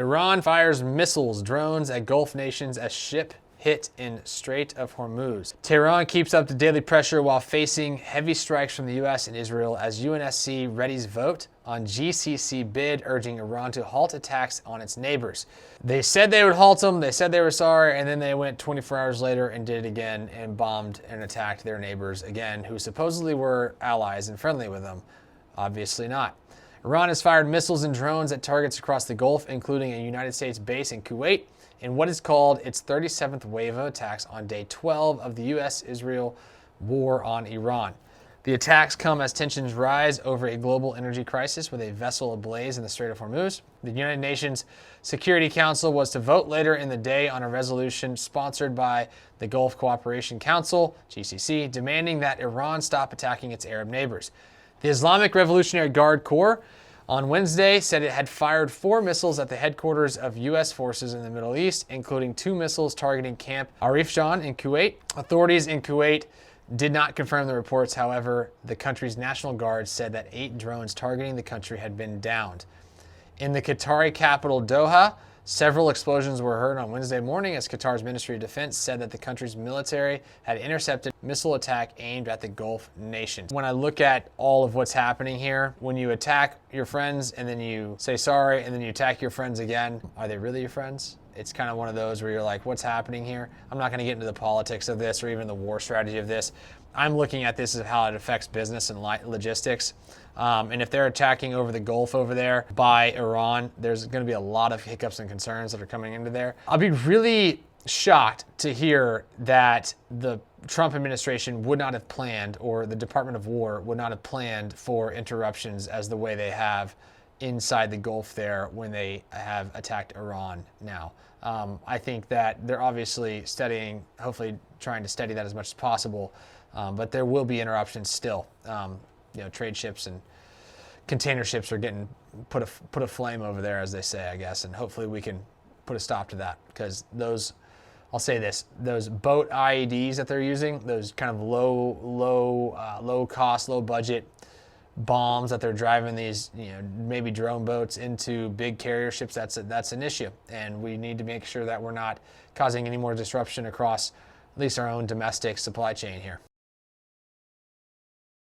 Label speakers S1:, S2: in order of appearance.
S1: Iran fires missiles, drones at Gulf nations as ship hit in Strait of Hormuz. Tehran keeps up the daily pressure while facing heavy strikes from the U.S. and Israel as UNSC readies vote on GCC bid urging Iran to halt attacks on its neighbors. They said they would halt them, they said they were sorry, and then they went 24 hours later and did it again and bombed and attacked their neighbors again, who supposedly were allies and friendly with them. Obviously not. Iran has fired missiles and drones at targets across the Gulf, including a United States base in Kuwait, in what is called its 37th wave of attacks on day 12 of the U.S.-Israel war on Iran. The attacks come as tensions rise over a global energy crisis with a vessel ablaze in the Strait of Hormuz. The United Nations Security Council was to vote later in the day on a resolution sponsored by the Gulf Cooperation Council, GCC, demanding that Iran stop attacking its Arab neighbors. The Islamic Revolutionary Guard Corps on Wednesday said it had fired 4 missiles at the headquarters of U.S. forces in the Middle East, including 2 missiles targeting Camp Arifjan in Kuwait. Authorities in Kuwait did not confirm the reports. However, the country's National Guard said that 8 drones targeting the country had been downed. In the Qatari capital, Doha, several explosions were heard on Wednesday morning as Qatar's Ministry of Defense said that the country's military had intercepted a missile attack aimed at the Gulf nations. When I look at all of what's happening here, when you attack your friends and then you say sorry and then you attack your friends again, are they really your friends? It's kind of one of those where you're like, what's happening here? I'm not going to get into the politics of this or even the war strategy of this. I'm looking at this as how it affects business and logistics. And if they're attacking over the Gulf over there by Iran, there's going to be a lot of hiccups and concerns that are coming into there. I'll be really shocked to hear that the Trump administration would not have planned, or the Department of War would not have planned for interruptions as the way they have inside the Gulf there when they have attacked Iran now. I think that they're obviously studying, hopefully trying to study that as much as possible, but there will be interruptions still. Trade ships and container ships are getting put a flame over there, as they say, I guess, and hopefully we can put a stop to that, because those, I'll say this, those boat IEDs that they're using, those kind of low cost, low budget bombs that they're driving these, maybe drone boats into big carrier ships, that's an issue. And we need to make sure that we're not causing any more disruption across at least our own domestic supply chain here.